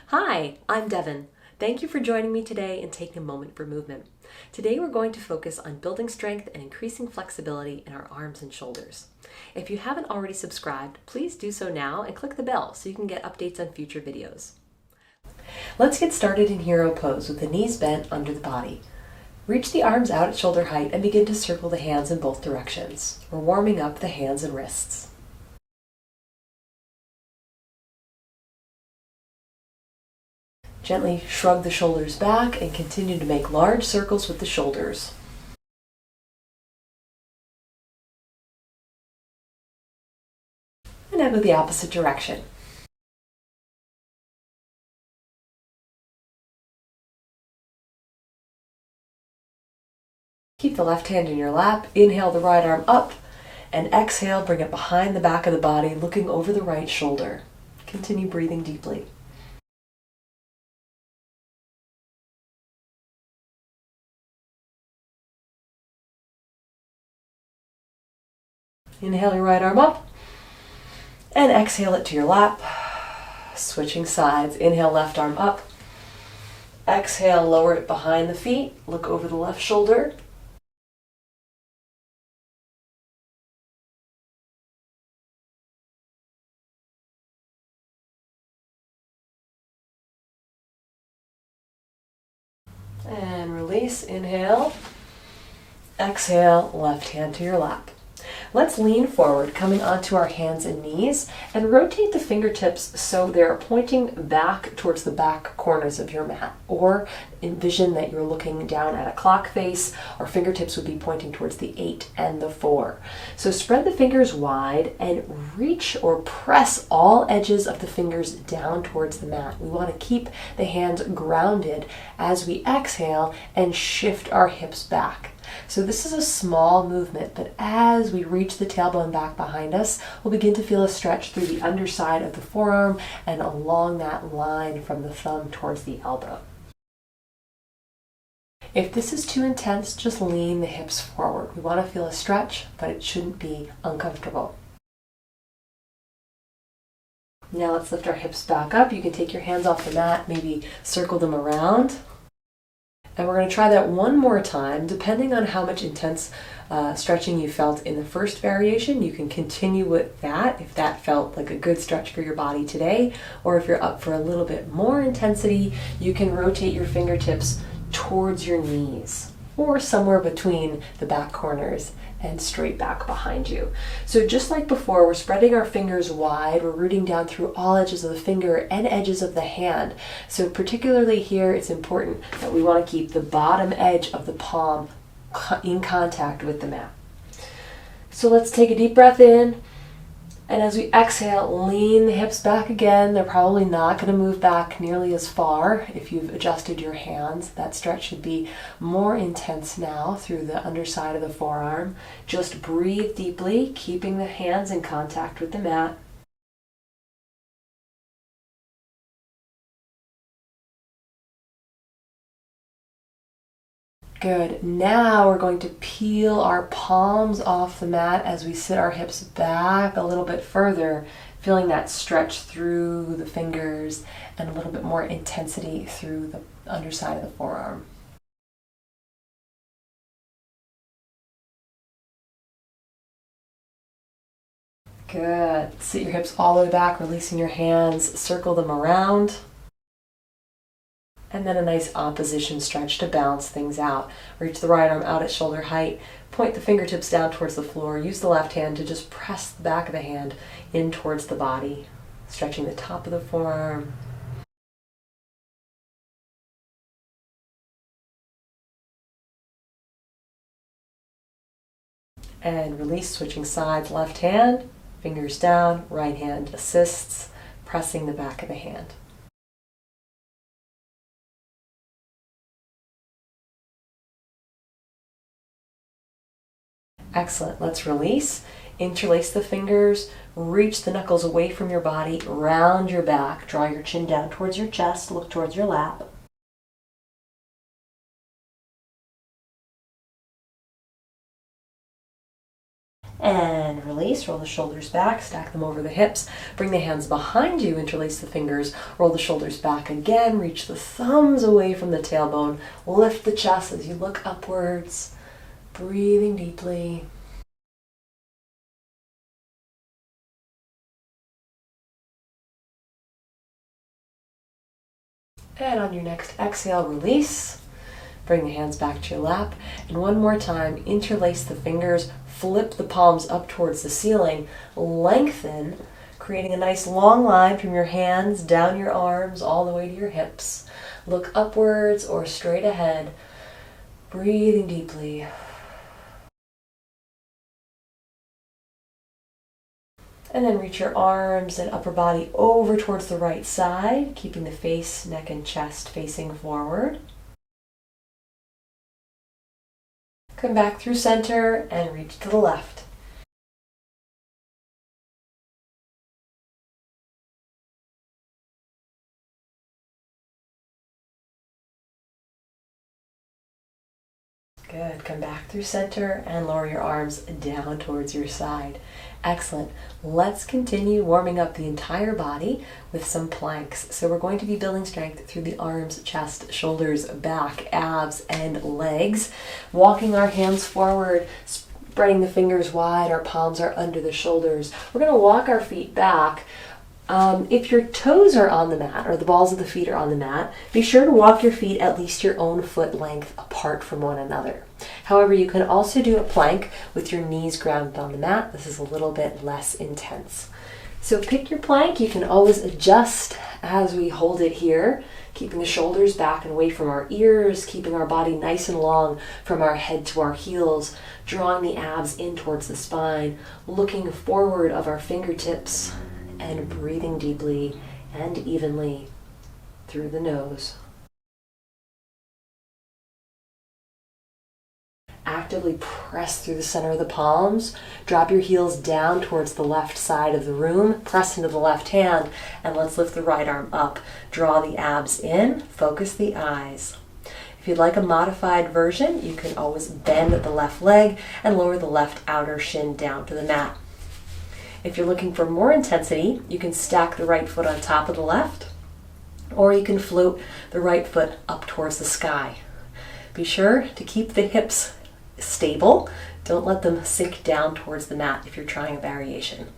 Hi, I'm Devin. Thank you for joining me today and taking a moment for movement. Today we're going to focus on building strength and increasing flexibility in our arms and shoulders. If you haven't already subscribed, please do so now and click the bell so you can get updates on future videos. Let's get started in hero pose with the knees bent under the body. Reach the arms out at shoulder height and begin to circle the hands in both directions. We're warming up the hands and wrists. Gently shrug the shoulders back and continue to make large circles with the shoulders. And now go the opposite direction. Keep the left hand in your lap. Inhale the right arm up and exhale, bring it behind the back of the body, looking over the right shoulder. Continue breathing deeply. Inhale your right arm up and exhale it to your lap. Switching sides. Inhale left arm up. Exhale, lower it behind the feet. Look over the left shoulder. And release. Inhale. Exhale, left hand to your lap. Let's lean forward, coming onto our hands and knees, and rotate the fingertips so they're pointing back towards the back corners of your mat. Or envision that you're looking down at a clock face. Our fingertips would be pointing towards the 8 and the 4. So spread the fingers wide and reach or press all edges of the fingers down towards the mat. We want to keep the hands grounded as we exhale and shift our hips back. So this is a small movement, but as we reach the tailbone back behind us, we'll begin to feel a stretch through the underside of the forearm and along that line from the thumb towards the elbow. If this is too intense, just lean the hips forward. We want to feel a stretch, but it shouldn't be uncomfortable. Now let's lift our hips back up. You can take your hands off the mat, maybe circle them around. And we're going to try that one more time. Depending on how much intense stretching you felt in the first variation, you can continue with that if that felt like a good stretch for your body today. Or if you're up for a little bit more intensity, you can rotate your fingertips towards your knees or somewhere between the back corners and straight back behind you. So just like before, we're spreading our fingers wide. We're rooting down through all edges of the finger and edges of the hand. So particularly here, it's important that we want to keep the bottom edge of the palm in contact with the mat. So let's take a deep breath in. And as we exhale, lean the hips back again. They're probably not going to move back nearly as far if you've adjusted your hands. That stretch should be more intense now through the underside of the forearm. Just breathe deeply, keeping the hands in contact with the mat. Good. Now we're going to peel our palms off the mat as we sit our hips back a little bit further, feeling that stretch through the fingers and a little bit more intensity through the underside of the forearm. Good. Sit your hips all the way back, releasing your hands, circle them around. And then a nice opposition stretch to balance things out. Reach the right arm out at shoulder height. Point the fingertips down towards the floor. Use the left hand to just press the back of the hand in towards the body, stretching the top of the forearm. And release, switching sides. Left hand, fingers down. Right hand assists, pressing the back of the hand. Excellent. Let's release. Interlace the fingers, reach the knuckles away from your body, round your back, draw your chin down towards your chest, look towards your lap. And release. release, roll the shoulders back, stack them over the hips, bring the hands behind you, interlace the fingers, roll the shoulders back again, reach the thumbs away from the tailbone, lift the chest as you look upwards, breathing deeply. And on your next exhale, release. Bring the hands back to your lap. And one more time, interlace the fingers, flip the palms up towards the ceiling, lengthen, creating a nice long line from your hands down your arms all the way to your hips. Look upwards or straight ahead, breathing deeply. And then reach your arms and upper body over towards the right side, keeping the face, neck, and chest facing forward. Come back through center and reach to the left. Good. Come back through center and lower your arms down towards your side. Excellent. Let's continue warming up the entire body with some planks. So we're going to be building strength through the arms, chest, shoulders, back, abs, and legs. Walking our hands forward, spreading the fingers wide, our palms are under the shoulders. We're going to walk our feet back. If your toes are on the mat or the balls of the feet are on the mat, be sure to walk your feet at least your own foot length apart from one another. However, you can also do a plank with your knees grounded on the mat. This is a little bit less intense. So pick your plank. You can always adjust as we hold it here, keeping the shoulders back and away from our ears, keeping our body nice and long from our head to our heels, drawing the abs in towards the spine, looking forward of our fingertips, and breathing deeply and evenly through the nose. Actively press through the center of the palms. Drop your heels down towards the left side of the room. Press into the left hand, and let's lift the right arm up. Draw the abs in. Focus the eyes. If you'd like a modified version, you can always bend the left leg and lower the left outer shin down to the mat. If you're looking for more intensity, you can stack the right foot on top of the left, or you can float the right foot up towards the sky. Be sure to keep the hips stable. Don't let them sink down towards the mat if you're trying a variation.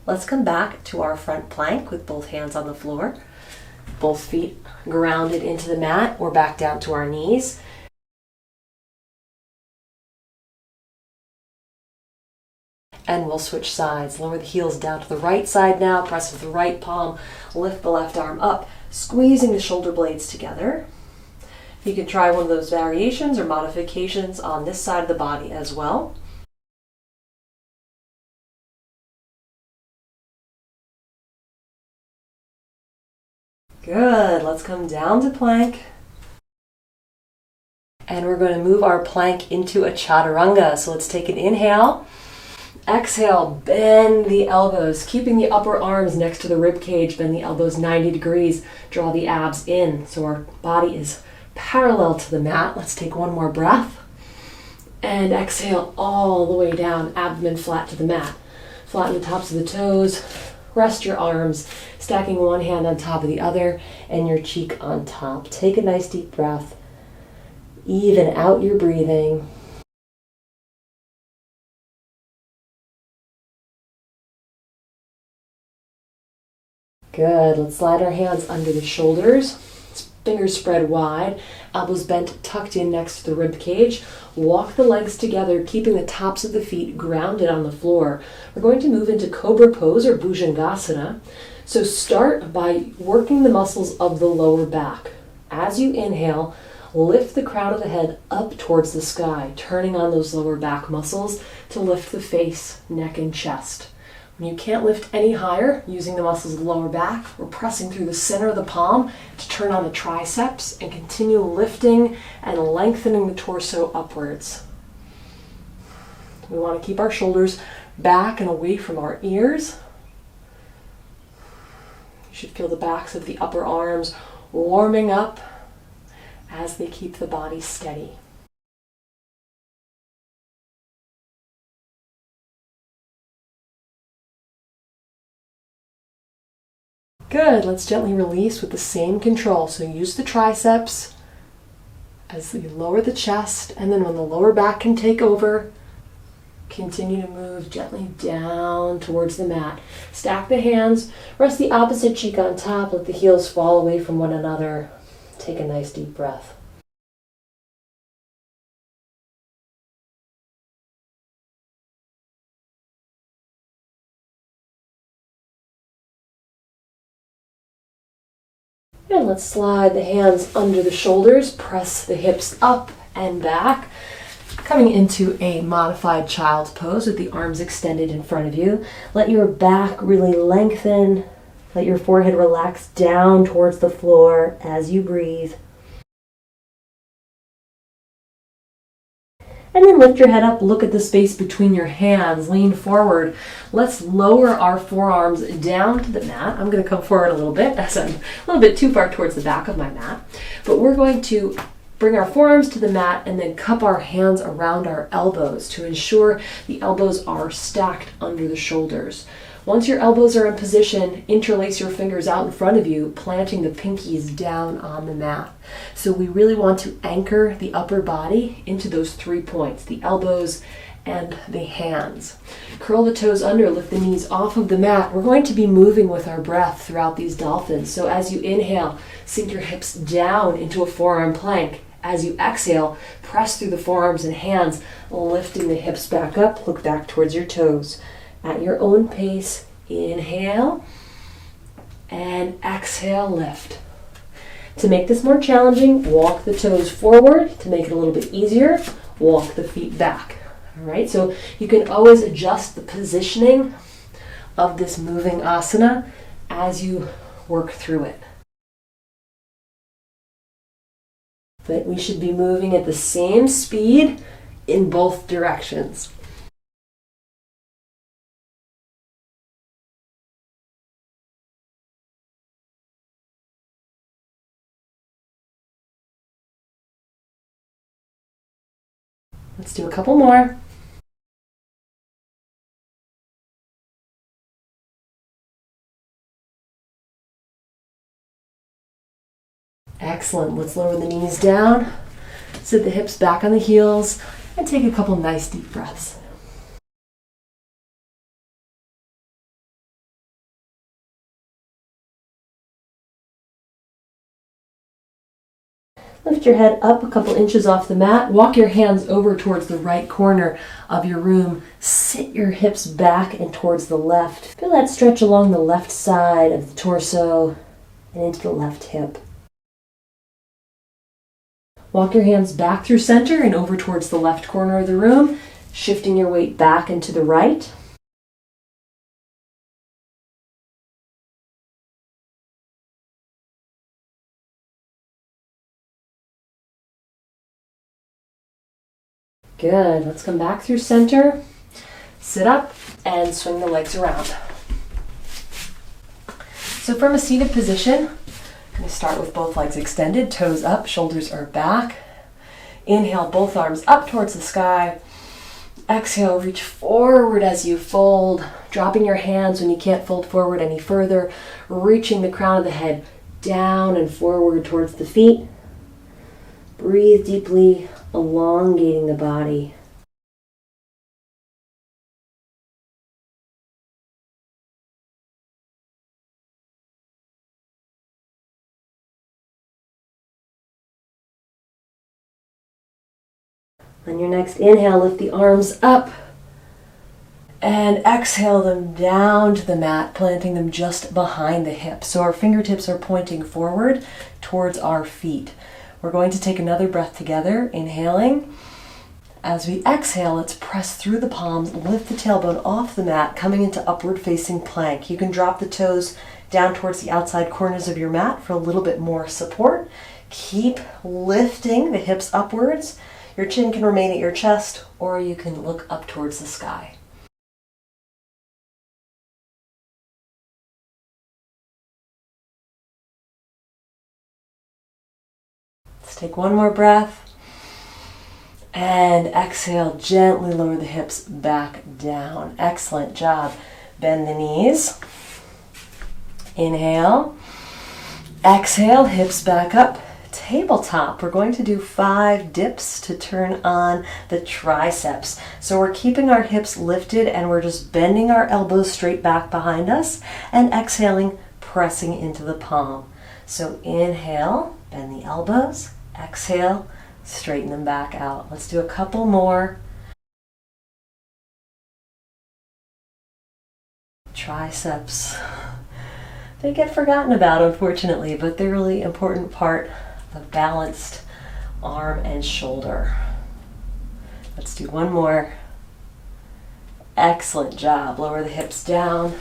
Let's come back to our front plank with both hands on the floor, both feet grounded into the mat or back down to our knees. And we'll switch sides. Lower the heels down to the right side now. Press with the right palm. Lift the left arm up, squeezing the shoulder blades together. You can try one of those variations or modifications on this side of the body as well. Good. Let's come down to plank. And we're going to move our plank into a Chaturanga. So let's take an inhale. Exhale, bend the elbows, keeping the upper arms next to the rib cage. Bend the elbows 90 degrees. Draw the abs in so our body is parallel to the mat. Let's take one more breath. And exhale all the way down, abdomen flat to the mat. Flatten the tops of the toes. Rest your arms, stacking one hand on top of the other and your cheek on top. Take a nice deep breath. Even out your breathing. Good. Let's slide our hands under the shoulders. Fingers spread wide, elbows bent, tucked in next to the rib cage. Walk the legs together, keeping the tops of the feet grounded on the floor. We're going to move into Cobra pose or Bhujangasana. So start by working the muscles of the lower back. As you inhale, lift the crown of the head up towards the sky, turning on those lower back muscles to lift the face, neck, and chest. When you can't lift any higher, using the muscles of the lower back, we're pressing through the center of the palm to turn on the triceps and continue lifting and lengthening the torso upwards. We want to keep our shoulders back and away from our ears. You should feel the backs of the upper arms warming up as they keep the body steady. Good. Let's gently release with the same control. So use the triceps as you lower the chest, and then when the lower back can take over, continue to move gently down towards the mat. Stack the hands, rest the opposite cheek on top, let the heels fall away from one another. Take a nice deep breath. And let's slide the hands under the shoulders, press the hips up and back, coming into a modified child's pose with the arms extended in front of you. Let your back really lengthen, let your forehead relax down towards the floor as you breathe. And then lift your head up, look at the space between your hands, lean forward. Let's lower our forearms down to the mat. I'm going to come forward a little bit as I'm a little bit too far towards the back of my mat. But we're going to bring our forearms to the mat and then cup our hands around our elbows to ensure the elbows are stacked under the shoulders. Once your elbows are in position, interlace your fingers out in front of you, planting the pinkies down on the mat. So we really want to anchor the upper body into those 3 points, the elbows and the hands. Curl the toes under, lift the knees off of the mat. We're going to be moving with our breath throughout these dolphins. So as you inhale, sink your hips down into a forearm plank. As you exhale, press through the forearms and hands, lifting the hips back up, look back towards your toes. At your own pace, inhale and exhale, lift. To make this more challenging, walk the toes forward. To make it a little bit easier, walk the feet back. All right, so you can always adjust the positioning of this moving asana as you work through it. But we should be moving at the same speed in both directions. Let's do a couple more. Excellent. Let's lower the knees down, sit the hips back on the heels, and take a couple nice deep breaths. Lift your head up a couple inches off the mat. Walk your hands over towards the right corner of your room. Sit your hips back and towards the left. Feel that stretch along the left side of the torso and into the left hip. Walk your hands back through center and over towards the left corner of the room, shifting your weight back into the right. Good. Let's come back through center, sit up, and swing the legs around. So from a seated position, I'm going to start with both legs extended, toes up, shoulders are back. Inhale, both arms up towards the sky. Exhale, reach forward as you fold, dropping your hands when you can't fold forward any further, reaching the crown of the head down and forward towards the feet. Breathe deeply, elongating the body. On your next inhale, lift the arms up and exhale them down to the mat, planting them just behind the hips. So our fingertips are pointing forward towards our feet. We're going to take another breath together, inhaling. As we exhale, let's press through the palms, lift the tailbone off the mat, coming into upward facing plank. You can drop the toes down towards the outside corners of your mat for a little bit more support. Keep lifting the hips upwards. Your chin can remain at your chest, or you can look up towards the sky. Let's take one more breath. And exhale, gently lower the hips back down. Excellent job. Bend the knees. Inhale. Exhale, hips back up. Tabletop. We're going to do 5 dips to turn on the triceps. So we're keeping our hips lifted and we're just bending our elbows straight back behind us and exhaling, pressing into the palm. So inhale, bend the elbows. Exhale, straighten them back out. Let's do a couple more. Triceps. They get forgotten about, unfortunately, but they're a really important part of a balanced arm and shoulder. Let's do one more. Excellent job. Lower the hips down.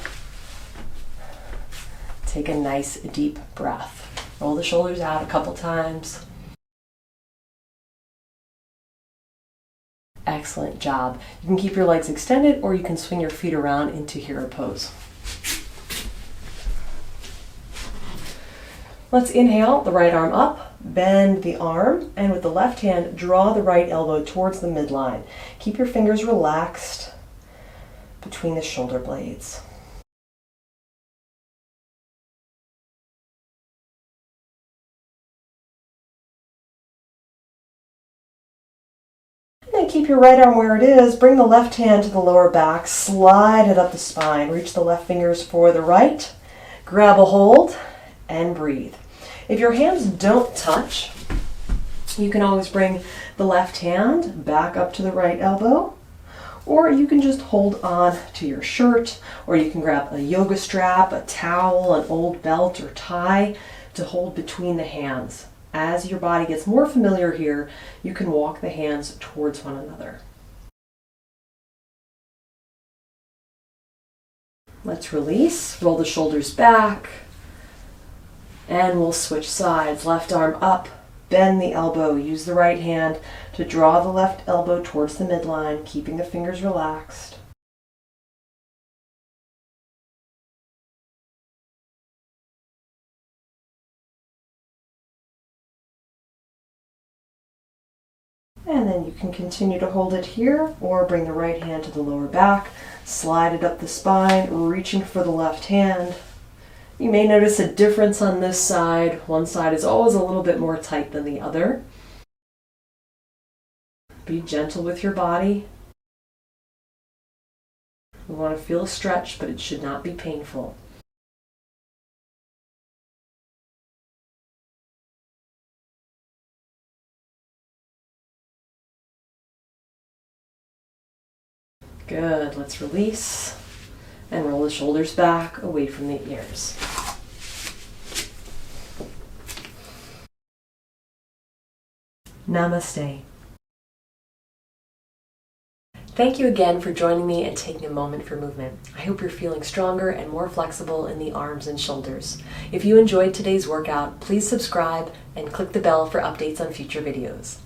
Take a nice deep breath. Roll the shoulders out a couple times. Excellent job. You can keep your legs extended or you can swing your feet around into hero pose. Let's inhale the right arm up, bend the arm, and with the left hand, draw the right elbow towards the midline. Keep your fingers relaxed between the shoulder blades. And then keep your right arm where it is. Bring the left hand to the lower back, slide it up the spine. Reach the left fingers for the right, grab a hold, and breathe. If your hands don't touch, you can always bring the left hand back up to the right elbow, or you can just hold on to your shirt, or you can grab a yoga strap, a towel, an old belt or tie to hold between the hands. As your body gets more familiar here, you can walk the hands towards one another. Let's release, roll the shoulders back. And we'll switch sides. Left arm up, bend the elbow. Use the right hand to draw the left elbow towards the midline, keeping the fingers relaxed. And then you can continue to hold it here or bring the right hand to the lower back, slide it up the spine, reaching for the left hand. You may notice a difference on this side. One side is always a little bit more tight than the other. Be gentle with your body. We want to feel a stretch, but it should not be painful. Good. Let's release and roll the shoulders back away from the ears. Namaste. Thank you again for joining me and taking a moment for movement. I hope you're feeling stronger and more flexible in the arms and shoulders. If you enjoyed today's workout, please subscribe and click the bell for updates on future videos.